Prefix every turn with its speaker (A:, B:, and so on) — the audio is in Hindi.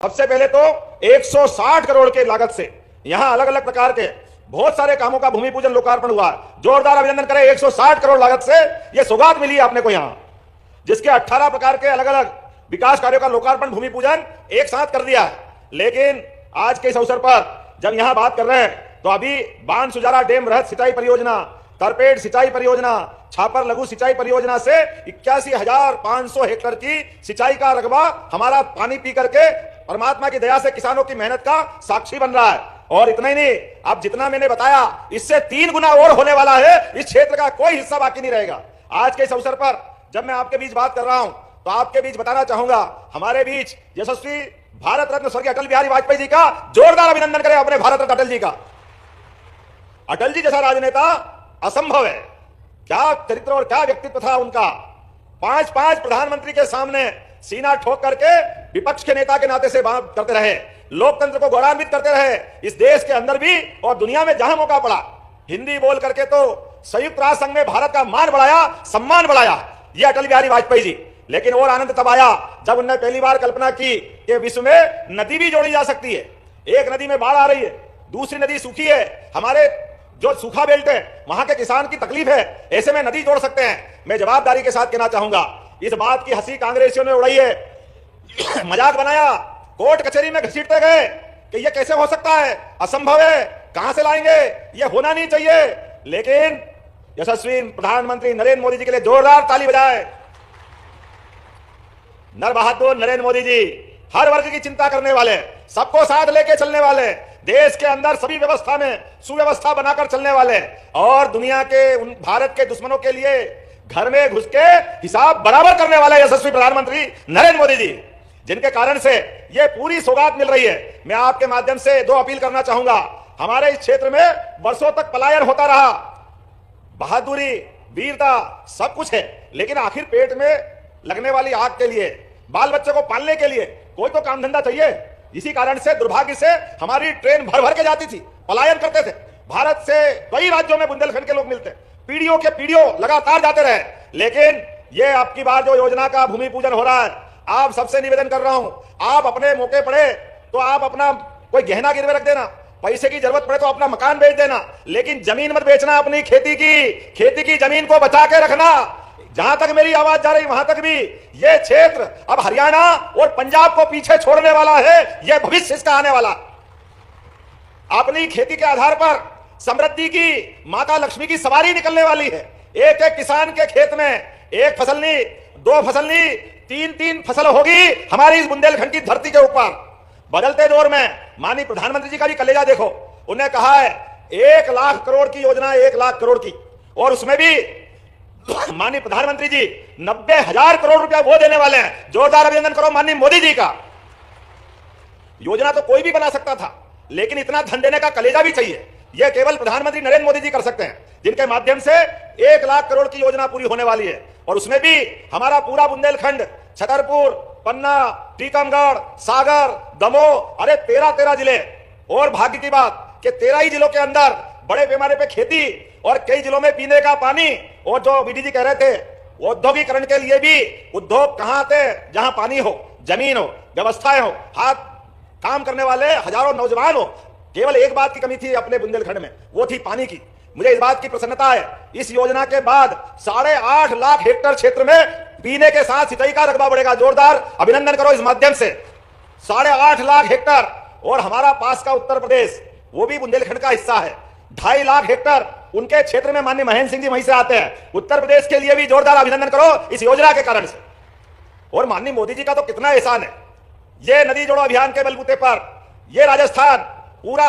A: सबसे पहले तो 160 करोड़ के लागत से यहां अलग अलग प्रकार के बहुत सारे कामों का भूमि पूजन लोकार्पण हुआ। जोरदार अभिनंदन करें। 160 करोड़ लागत से यह सौगात मिली है आपने को यहां, जिसके 18 प्रकार के अलग अलग विकास कार्यों का लोकार्पण भूमि पूजन एक साथ कर दिया है। लेकिन आज के इस अवसर पर जब यहां बात कर रहे हैं तो अभी बांध सुजारा डैम वृहद सिंचाई परियोजना, तरपेड़ सिंचाई परियोजना, छापर लघु सिंचाई परियोजना से 81,500 हेक्टेयर की सिंचाई का रकबा हमारा पानी पी करके परमात्मा की दया से किसानों की मेहनत का साक्षी बन रहा है। और इतना ही नहीं, अब जितना मैंने बताया इससे 3 गुना और होने वाला है। इस क्षेत्र का कोई हिस्सा बाकी नहीं रहेगा। आज के इस अवसर पर जब मैं आपके बीच बात कर रहा हूं तो आपके बीच बताना चाहूंगा, हमारे बीच यशस्वी भारत रत्न स्वर्गीय अटल बिहारी वाजपेयी जी का जोरदार अभिनंदन करें। अपने भारत रत्न अटल जी का। अटल जी जैसा राजनेता असंभव है। क्या चरित्र और क्या व्यक्तित्व था उनका। 5 प्रधानमंत्री के सामने सीना ठोक करके विपक्ष के नेता के नाते से बात करते रहे, लोकतंत्र को गौरवान्वित करते रहे। इस देश के अंदर भी और दुनिया में जहां मौका पड़ा हिंदी बोल करके तो संयुक्त राष्ट्र संघ में भारत का मान बढ़ाया, सम्मान बढ़ाया, ये अटल बिहारी वाजपेयी जी। लेकिन और आनंद तब आया जब उन्होंने पहली बार कल्पना की कि विश्व में नदी भी जोड़ी जा सकती है। एक नदी में बाढ़ आ रही है, दूसरी नदी सूखी है, हमारे जो सूखा बेल्ट है वहां के किसान की तकलीफ है, ऐसे में नदी जोड़ सकते हैं। मैं जवाबदारी के साथ कहना चाहूंगा, इस बात की हंसी कांग्रेसियों ने उड़ाई है, मजाक बनाया, कोर्ट कचहरी में घसीटते गए कि यह कैसे हो सकता है, असंभव है, कहां से लाएंगे, यह होना नहीं चाहिए। लेकिन यशस्वी प्रधानमंत्री नरेंद्र मोदी जी के लिए जोरदार ताली बजाए। नर बहादुर नरेंद्र मोदी जी हर वर्ग की चिंता करने वाले, सबको साथ लेके चलने वाले, देश के अंदर सभी व्यवस्था में सुव्यवस्था बनाकर चलने वाले और दुनिया के उन भारत के दुश्मनों के लिए घर में घुस के हिसाब बराबर करने वाले यशस्वी प्रधानमंत्री नरेंद्र मोदी जी, जिनके कारण से यह पूरी सौगात मिल रही है। मैं आपके माध्यम से 2 अपील करना चाहूंगा। हमारे इस क्षेत्र में वर्षों तक पलायन होता रहा, बहादुरी वीरता सब कुछ है, लेकिन आखिर पेट में लगने वाली आग के लिए, बाल बच्चों को पालने के लिए कोई तो काम धंधा चाहिए। इसी कारण से दुर्भाग्य से हमारी ट्रेन भर भर के जाती थी, पलायन करते थे। भारत से कई राज्यों में बुंदेलखंड के लोग मिलते, पीढ़ियों के पीढ़ियों लगातार जाते रहे। लेकिन ये आपकी बार जो योजना का भूमि पूजन हो रहा है, आप सबसे निवेदन कर रहा हूं, आप अपने मौके पड़े तो आप अपना कोई गहना गिरवे रख देना, पैसे की जरूरत पड़े तो अपना मकान बेच देना, लेकिन जमीन मत बेचना। अपनी खेती की जमीन को बचा के रखना। जहां तक मेरी आवाज जा रही वहां तक भी यह क्षेत्र अब हरियाणा और पंजाब को पीछे छोड़ने वाला है। यह भविष्य इसका आने वाला। अपनी खेती के आधार पर समृद्धि की माता लक्ष्मी की सवारी निकलने वाली है। एक एक किसान के खेत में 1 फसल नहीं, 2 फसल नहीं, 3 फसल होगी हमारी इस बुंदेलखंड की धरती के ऊपर। बदलते दौर में माननीय प्रधानमंत्री जी का भी कलेजा देखो, उन्हें कहा है 1 लाख करोड़ की योजना, 1 लाख करोड़ की, और उसमें भी माननीय प्रधानमंत्री जी 90,000 करोड़ रुपया वो देने वाले हैं। जोरदार अभिनंदन करो माननीय मोदी जी का। योजना तो कोई भी बना सकता था, लेकिन इतना धन देने का कलेजा भी चाहिए। यह केवल प्रधानमंत्री नरेंद्र मोदी जी कर सकते हैं, जिनके माध्यम से 1 लाख करोड़ की योजना पूरी होने वाली है। और उसमें भी हमारा पूरा बुंदेलखंड, छतरपुर, पन्ना, टीकमगढ़, सागर, दमोह, अरे 13 जिले। और भाग्य की बात कि 13 ही जिलों के अंदर बड़े पैमाने पे खेती और कई जिलों में पीने का पानी। और जो बीडी जी कह रहे थे औद्योगिकरण के लिए भी उद्योग कहां आते, जहां पानी हो, जमीन हो, व्यवस्थाएं हो, हाथ काम करने वाले हजारों नौजवान हो। केवल एक बात की कमी थी अपने बुंदेलखंड में, वो थी पानी की। मुझे इस बात की प्रसन्नता है, इस योजना के बाद 8.5 लाख हेक्टेयर क्षेत्र में पीने के साथ सिंचाई का रकबा बढ़ेगा। जोरदार अभिनंदन करो इस माध्यम से। 8.5 लाख हेक्टेयर। और हमारा पास का उत्तर प्रदेश, वो भी बुंदेलखंड का हिस्सा है, 2.5 लाख हेक्टेयर उनके क्षेत्र में माननीय महेंद्र सिंह जी वहीं से आते हैं। उत्तर प्रदेश के लिए भी जोरदार अभिनंदन करो इस योजना के कारण से। और माननीय मोदी जी का तो कितना एहसान है, ये नदी जोड़ो अभियान के बलबूते पर ये राजस्थान पूरा